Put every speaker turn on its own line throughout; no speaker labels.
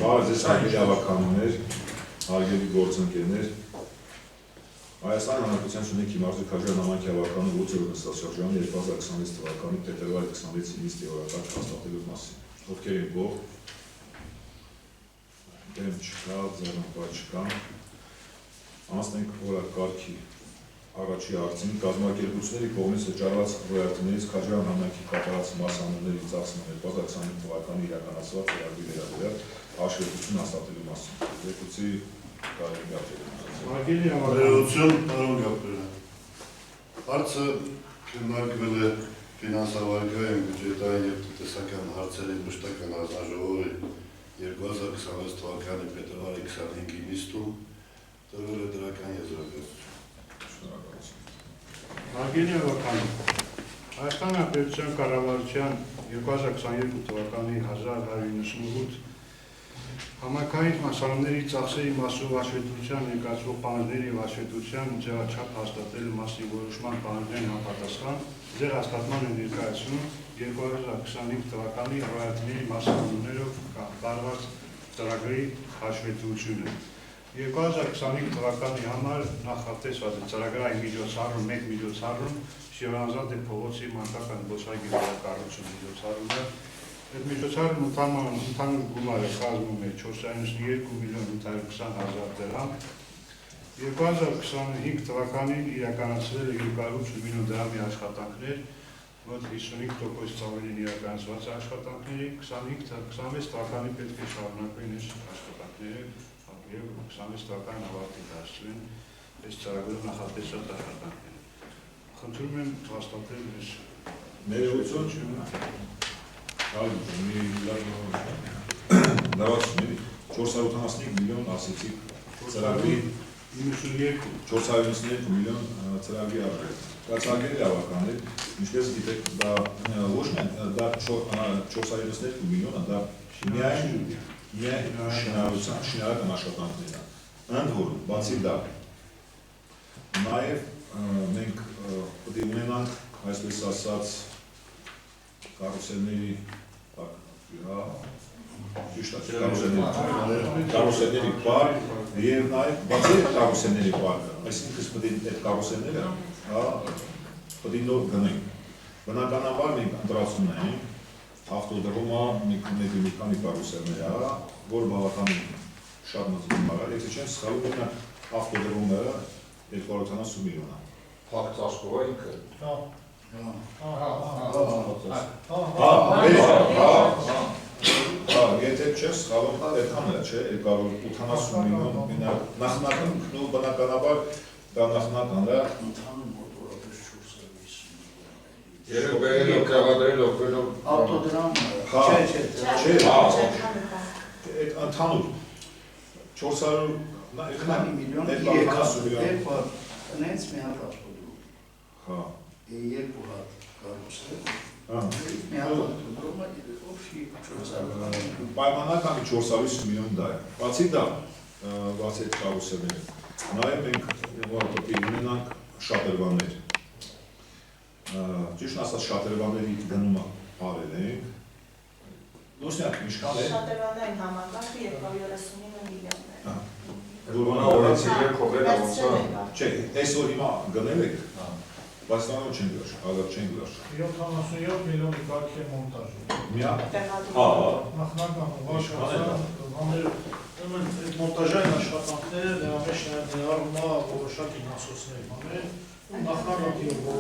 Բարև ձեզ հարգելի հավաքականներ, հարգելի գործընկերներ, Հայաստանի Հանրապետության Սյունիքի մարզի Քաջարյան համայնքի հավաքականի 8-րդ նստաշրջանի 2026 թվականի փետրվարի 26-ին օրակարգ հաստատելու մասին։ Ովքեր են գող, դեմ չկա, ձեռնպատ չկա, անցնենք օրակարգի առաջի հարցին, կազմակերպությունների կողմից վճարված ռոյալտիներից Քաջարյան համայնքի կատարած մասանունների ծախսման 2025 թվականի իրականացված ծրագրի վերաբերյալ հաշվետվություն հաստատելու մասին։ Զեկուցի Կարեն
Բարեություն, պարոն Գաբրելյան։ Հարցը քննարկվել է ֆինանսավարկային, բյուջետային և տնտեսական հարցերի մշտական հանձնաժողովի 2026 թվականի փետրվարի 25-ի նիստում տրվել է դրական եզրակացություն։
Հարգելի հավաքական, Հայաստանի Հանրապետության կառավարության 2022 թվականի 1198 համայնքային մասնաների ծախսերի մասով հաշվետվության ներկայացվող պահանջների և հաշվետվության ձևաչափ հաստատելու մասին որոշման պահանջներին համապատասխան ձեր հաստատման է ներկայացնում 2025 թվականի ռոյալտիների մասնավորներով կատարված ծրագրի հաշվետվությունը։ 2025 թվականի համար նախատեսված է ծրագրային միջոցառում 1 միջոցառում Շևանզադե փողոցի մանկական զբոսայգի վերակառուցում միջոցառումը։ Այդ միջոցառումը ընդհանուր գումարը կազմում է 492 միլիոն 820 հազար դրամ։ 2025 թվականին իրականացվել է 280 միլիոն դրամի աշխատանքներ, մոտ 55% ավելի իրականացված աշխատանքների, 25 թվականին պետք է շարունակվեն այս աշխատանքները և 26 թվականին ավարտի դարձվեն այս ծրագրով նախատեսված աշխատանքները։ Խնդրում եմ հաստատել այս
ներողություն, լավացում 485 միլիոն ասեցիք ծրագրի 492 միլիոն ծրագրի արժեք։ Բայց հարգելի հավաքականներ, ինչպես գիտեք, դա ոչ միայն դա 492 միլիոնը, դա միայն շինարարական աշխատանքներն են։ Ընդ որում, բացի դա, նաև մենք պետք է ունենանք, այսպես ասած, կարուսելների կարուսելների պարկ և նաև բացի կարուսելների պարկը, այսինքն պետք է այդ կարուսելները պետք է նոր գնենք։ Բնականաբար մենք ընտրացում ենք ավտոդրոմը մի քանի կարուսելներ, որ բավականին շատ մտնում է, եթե չեն սխալվում մենակ ավտոդրոմը 270 միլիոն է։
Փակ ծածկով է ինքը։
Եթե չես սխալվում, այդքան է, չէ, 280 միլիոն մենակ նախնական, ու բնականաբար դա նախնական է։
Երբ բերելով, կաղադրելով, բերելով
ավտոդրամ,
չէ, ընդհանուր 400
միլիոն եկավ, նենց մի հատ ավտոդրում, երկու հատ կարուսել, մի հատ ավտոդրումը,
պայմանական 450 միլիոն դա է, բացի դա, բացի այդ կարուսելները, նաև մենք ունենանք շատրվաններ, ճիշտ ասած շատրվանների գնումը արել ենք, նույնիսկ ինչքան է
շատրվանային համակարգը 239 միլիոններ։
Չէ, այսօր հիմա գնել եք, բայց նորմալ չեն գրաշ, ալար չեն գրաշ։
77 միլիոնի կարգի է մոնտաժը։
Միա։
Նախնական այդ մոնտաժային աշխատանքները նրա մեջ ներառում է որոշակի насոսներ, նախնական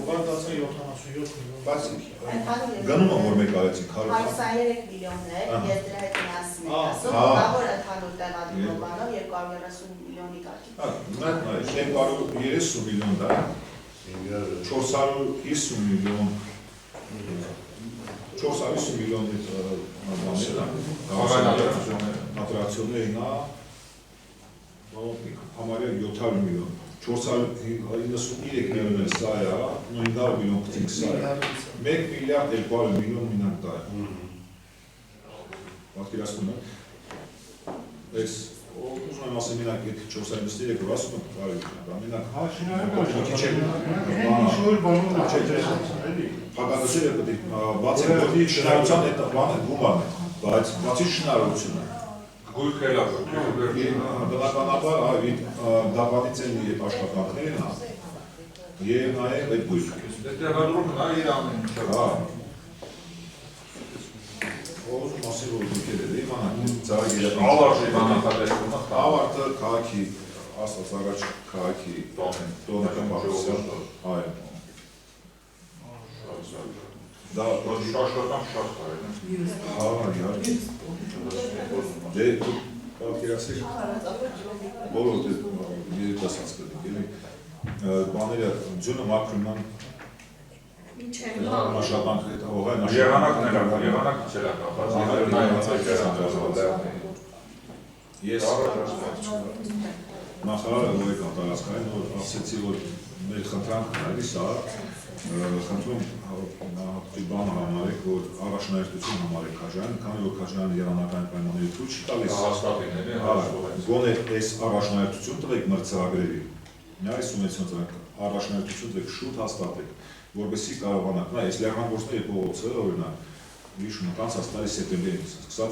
վարկածը 77 միլիոն։
Բայց գնումը որ մեկ արեցիք
123 միլիոններ, ես դրա հետ միասին եմ ասում, որ ընդհանուր տեղադրումով 230 միլիոնի կարգի։
230 միլիոն դա 450 միլիոն 450 միլիոն ատրակցիոններն համարյա 700 միլիոն 493 միլիոն սա է, 900 միլիոն կտինք սա է, 1 միլիարդ 200 միլիոն մինակ դա է։ Պատկերացնում է, ես ուզում եմ ասեմ մինակ ետ 493 որ ասում եմ կարևոր Հակադասերը պետք է բացի շնարհության այդ բանը գումարն է, բայց բացի շնարհությունը
Գույք էլ ակը,
բնականաբար դավանից են իդ աշխատանքներն և նաև այդ գույք։
տեղադրում նա իր ամեն ինչ։
Ողոզում ասի, որ գույքեր է իմանանք, ծարագ
Ավարժի բանախատեսումը
ավարտը քաղաքի, ասած առաջ քաղաքի տոնական բաղսյան, այ։ Դա
աշխատանք շատ կարել է։
իհարկե։ Դե պատկերացրեք բոլոր երիտասարդ պետք էլի բաները ձյունը մաքրում են աշխատանքը հետ հողային
Եղանակն էլ ակա, եղանակը չել ակա,
Ես նախարարը որ եկան տարածքային, որ ասեցի, որ մեր խնդրանքն է, սա խնդրում բանը համարեք, որ առաջնահերթություն համարեք Քաջարյանը, քանի որ Քաջարյանը եղանակային պայմանների թույլ չի տալիս, գոնե այս առաջնահերթություն տվեք մրցարագրերի, այս ունեցյալ առաջնահերթություն տվեք շուտ հաստատեք, որպեսզի կարողանաք, նա այս լեռնագործների փողոցը, օրինակ, հիշում եք անցած տարի սեպտեմբերից, սկսած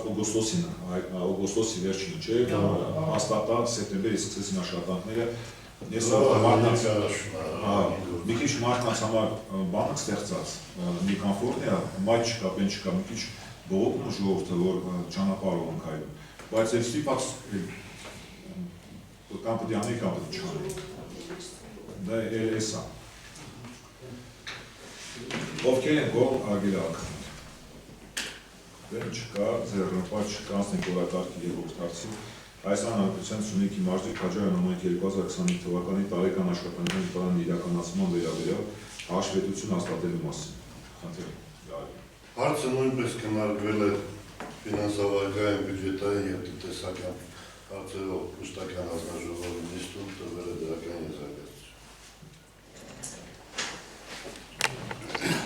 օգոստոսի վերջին, չէ, հաստատած սեպտեմբերից սկսեցին աշխատանքները, ես մի քիչ մարդկանց համար բանակ ստեղծած, մի կամֆորտ է, մայթ չկա, պեն չկա, մի քիչ բողոքում ու ժողովուրդը, որ ճանապարհով ենք այլում, բայց այս ստիպած կամ պետք է անենք, կամ պետք չանենք, դա էս է։ Ովքեր են գող ագելակ։ Դեն չկա, ձեռնպատ չկա, անցնենք օրակարգի երրորդ հարցի։ Հայաստան Հանրապետության Սյունիքի մարզի Քաջարյան համայնքի 2025 թվականի տարեկան աշխատանքային պլանի իրականացման վերաբերյալ հաշվետվություն հաստատելու մասին։
Հարցը նույնպես քննարկվել է ֆինանսավարկային, բյուջետային և տնտեսական հարցերով մշտական հանձնաժողովի նիստում տրվել է դրական եզրակացություն։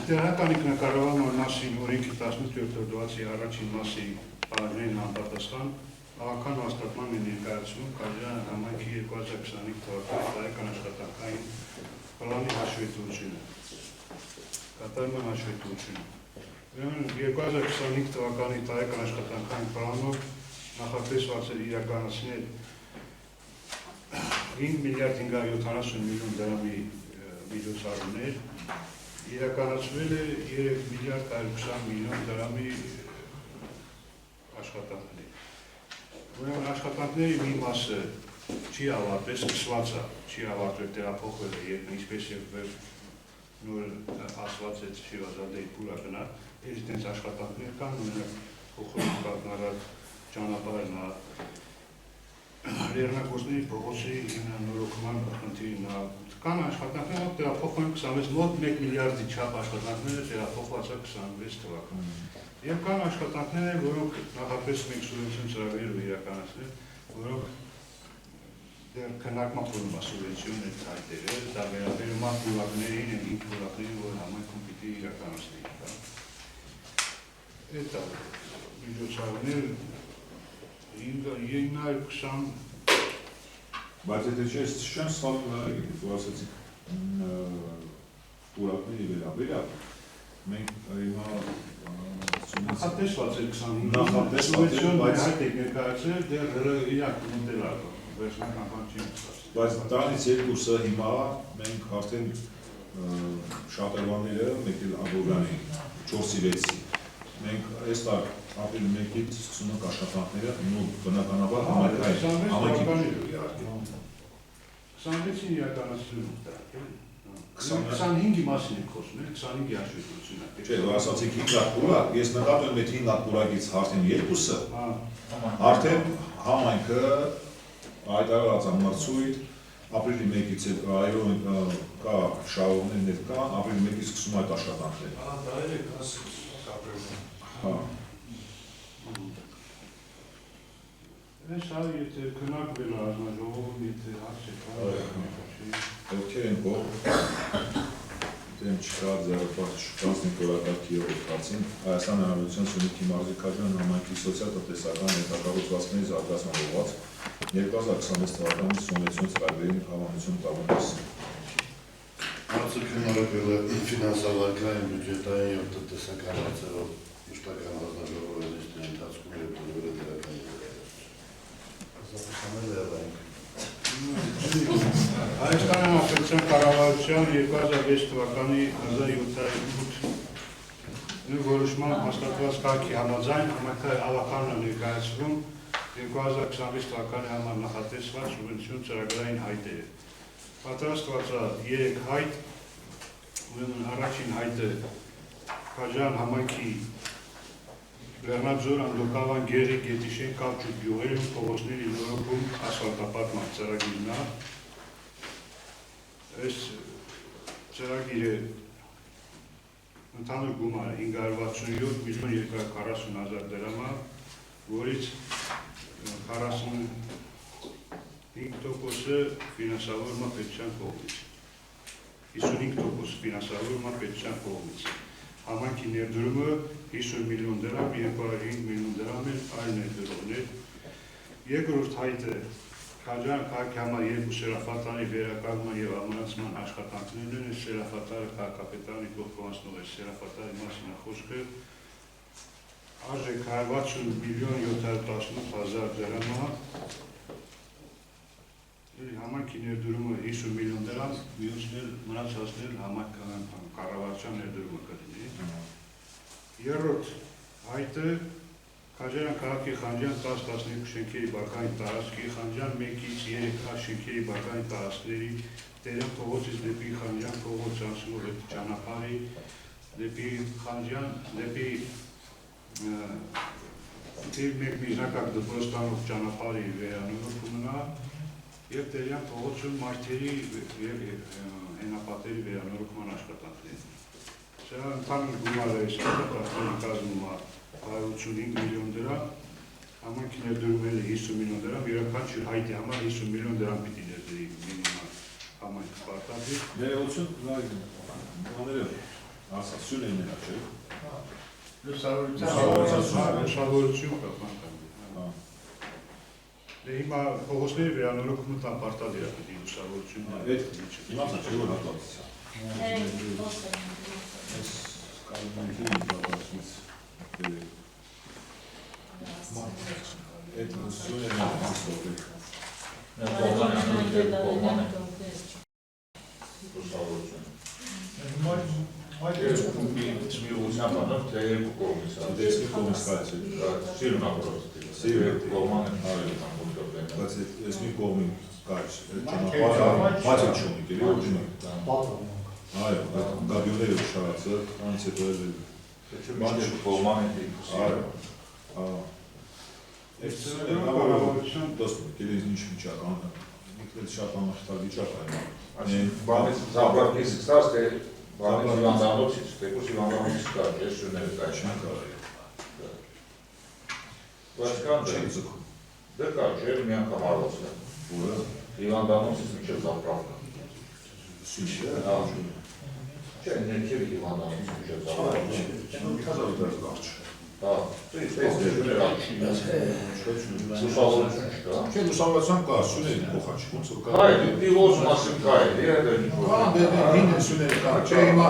Տեղական ինքնակառավարման մասին օրենքի 17-րդ հոդվածի առաջին մասի պարագային համապատասխան Աղական հաստատման է ներկայացում Քաջարյան համայնքի 2025 թվականի տարեկան աշխատանքային պլանի հաշվետվությունը։ Կատարման հաշվետվությունը։ Ուրեմն 2025 թվականի տարեկան աշխատանքային պլանով նախատեսված էր իրականացնել 5 միլիարդ 570 միլիոն դրամի միջոցառումներ, իրականացվել է 3 միլիարդ 120 միլիոն դրամի աշխատանքներ։ Ուրեմն աշխատանքների մի մասը չի ավարտվել, սկսված է, չի ավարտվել, տեղափոխվել է, երբ ինչպես եւ նոր ասված է Շիրազադեի փուլակնա, ես դենց աշխատանքներ կան, օրինակ փոխում կազմարած ճանապարհն է, լեռնագործների փողոցի նորոգման խնդիրն է, կան աշխատանքներ, որ տեղափոխվում են 26 մոտ 1 միլիարդի չափ աշխատանքները տեղափոխված է 26 թվականին։ Եվ կան աշխատանքներ, որոնք նախապես մենք սուբվենցիոն ծրագրերով իրականացնել, որոնք դեռ քննարկման փուլում է սուբվենցիոն այդ հայտերը, դա վերաբերում է փուլակներին եւ 5 փուլակներին, որ համայնքում պիտի իրականացնի։ Այդ միջոցառումները 920
Բայց եթե չես չեմ սխալվում որ ասացիք փուլակների վերաբերյալ, մենք հիմա
նախատեսված է 25
նախատեսված է, բայց
այդ ներկայացել դեռ իրակ մոդել է, վերջնական բան չի ստացվել։
Բայց դրանից երկուսը հիմա մենք արդեն շատրվանները մեկ էլ Աբովյանի 4-ի 6-ի մենք այս տար ապրիլի 1-ից սկսում ենք աշխատանքները նույն բնականաբար համայնքի
26-ին իրականացնում դա 25-ի մասին ենք խոսում, 25-ի հաշվետվությունը։
Չէ, որ ասացիք 5 հատ պուրակ, ես նկատում եմ այդ 5 հատ պուրակից արդեն երկուսը, արդեն համայնքը հայտարարած է մրցույթ, ապրիլի 1-ից այրոն կա շահողներներ կան, ապրիլի 1-ից սկսում այդ աշխատանքները։
Դա էլ է կասից ապրիլի։
Այս այլ եթե քննարկվել է հանձնաժողովում, եթե հարց է կա,
ովքեր են կողմ, դեմ չկա ձեռնպատ չկանցնի օրակարգի երրորդ հարցին, Հայաստան Հանրապետության Սյունիքի մարզի Քաջարյան համայնքի սոցիալ-տնտեսական ենթակառուցվածքների զարգացման ուղղված 2026 թվականի սուբվենցիոն ծրագրերի հավանություն տալու մասին։
Հարցը քննարկվել է ֆինանսավարկային, բյուջետային և տնտեսական հարցերով մշտական հանձնաժողովի նիստի ընթացքում և տրվել է դրական եզրակացություն։
կառավարության 2006 թվականի 1708 որոշման հաստատված կարգի համաձայն համակարգի ավականն է ներկայացվում 2026 թվականի համար նախատեսված սուբվենցիոն ծրագրային հայտերը։ Պատրաստված է 3 հայտ, ուրեմն առաջին հայտը Քաջարյան համայնքի Լեռնաձոր, Անդոկավան, Գեղի, Գետիշեն, Կապչուկ գյուղերում փողոցների նորոգում ասֆալտապատման ծրագիրն է։ Այս ծրագիրը ընդհանուր գումարը 567 միլիոն 240,000 դրամ է, որից 45%-ը ֆինանսավորվում է պետության կողմից, 55% ֆինանսավորվում է պետության կողմից։ Համայնքի ներդրումը 50 միլիոն դրամ, 205 միլիոն դրամ են այլ ներդրողներ։ Երկրորդ հայտը Քաջարյան քաղաքի համար 2 սերապատարի վերականգնման և ամրացման աշխատանքներն են, սերապատարը քաղաքապետարանի կողքովանցնող է սերապատարի մասին խոսքը արժեք 160 միլիոն 718,000 դրամ է, համայնքի ներդրումը 50 միլիոն դրամ, մյուսներ մնացածներ կառավարության ներդրումը կլինի։ Երրորդ հայտը Քաջարյան քաղաքի Խանջյան 10-12 շենքերի բակային տարածքի, Խանջյան 1-ից 3 շենքերի բակային տարածքների, Տերյան փողոցից դեպի Խանջյան փողոց անցնող ճանապարհի, դեպի Խանջյան, դեպի մեկ միջնակարգ դպրոցտանող ճանապարհի վերանորոգումն է և Տերյան փողոցում մայթերի և հենապատերի վերանորոգման աշխատանքներ։ Սրա ընդհանուր գումարը այս աշխատանքների կազմում է 185 միլիոն դրամ, համայնքի ներդրումները 50 միլիոն դրամ, յուրաքանչյուր հայտի համար 50 միլիոն դրամ պիտի ներդրի մինիմալ համայնքը պարտադիր։
Ներողություն, բաները ասացություն են նրա, չէ՞։
Լուսավորություն կա, բան կա։ Դե հիմա փողոցների վերանորոգումը տան պարտադիր է պիտի լուսավորությունն է։
Իմացա չէ որ հատվածից այդ լուսությունը
Այդ միության բանով թե երկու կողմից է։
Դեսքի կողմից կայց է։
Սիրուն ապրոց։
Սիրուն
կողմանը
բայց այս մի կողմին կայց ճանապարհը բաց չունի, գերի օջնի։ Այո, գաբիոները շարացը, անց հետո էլ
Միշտ կողմանը
այո։ Այս կառավարություն դասում գերի ինչ վիճական է։ Ինքն էլ շատ անախտար վիճակ է։
Բանից զաբրակից ստաց թե բանից հիվանդանոցից, տեկուս հիվանդանոցից կա, ես շուները կա չեն կարելի։ Բայց կան դե կա, չէ, մի անգամ արված է։
Որը
հիվանդանոցից մինչև զաբրակը։
Սույնը։
Չէ, ներքևի հիվանդանոցից մինչև զաբրակը։ Հա, լուսավորություն չկա։
Չէ, լուսավորության կա, սյուների փոխաչ, ոնց որ կա։
Հայ, դիվոզ մասին կա է,
հին սյուները կա, չէ, հիմա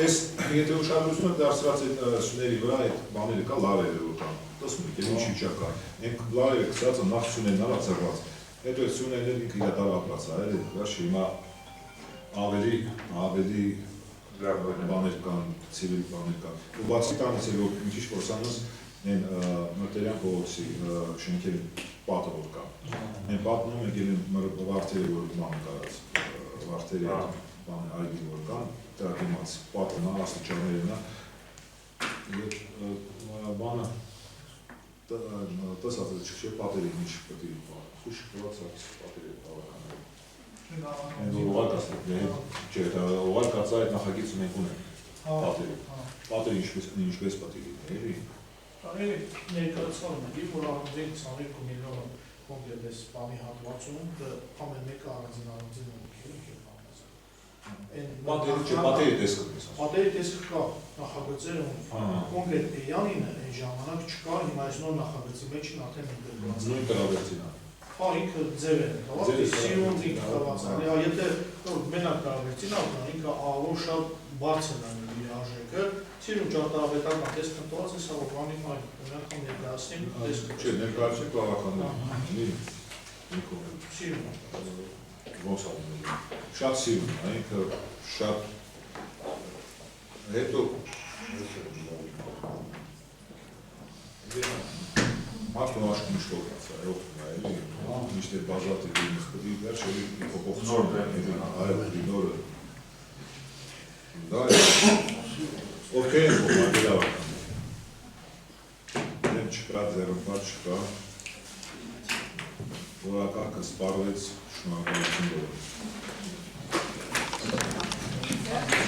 այս եթե ուշադրությունը դարձրած այդ սյուների վրա այդ բաները կա, լարերը որ կան, տեսնում եք, ինչ վիճակ կա, ենք լարերը գցած են, նախ սյուներն արածեղված, հետո այդ սյուներն ինքը իրատար ապրած է, հիմա ավելի բաներ կան, ցիվիլ բաներ կան։ Ու բացի տանից էլ որ մի քիչ փորձանոց են Մարտերյան փողոցի շենքերի պատը որ կա։ Են պատմում եք ելին վարդերը որ բան կարած, վարդերի բան այգի որ կան, դրա դիմաց պատն է, աստիճաններն է։ Բանը տեսած է չէ պատերի ինչ պետք է խուշ կվածած պատերի բավականին։ Չէ, ուղարկած այդ նախագիծը մենք ունենք պատերը ինչպես պատի լինի,
ներկայացնում ենք, որ առանձին 22 միլիոն կոնկրետ այս բանի հատվածում ամեն մեկը առանձին
պատերի տեսքը։
Պատերի տեսքը կա, նախագծերը կոնկրետ Էյանին այն ժամանակ չկա, հիմա այս նոր նախագծի մեջ արդեն ինտեգրված է։
Նույն տրավերտին է։
Հա, ինքը ձև է, սիրունդ ինքը կված է, եթե մենակ տրավերտին ապնան, ինքը աղոր շատ բարձր է իր արժեքը, սիրուն ճարտարապետական տեսք ընտված է, սա որ բանին այն, անգամ ներկայացնիմ տեսքը։
Չէ, ներկայացնիմ բավականին։
Սիրուն։
ոնց անում եմ, շատ սիրում եմ, ինքը շատ հետո մարդու աշխում շտոկացա, օգնում է, էլի, միշտ է բաժատ է դիմս, պտի վերջ էլի փոփոխություն այլ նորը, դա է, ովքեր են փոխարկել ավական, դեմ չկա, ձեռնպատ չկա, որակարգը սպառվեց, շնորհակալություն բոլորին։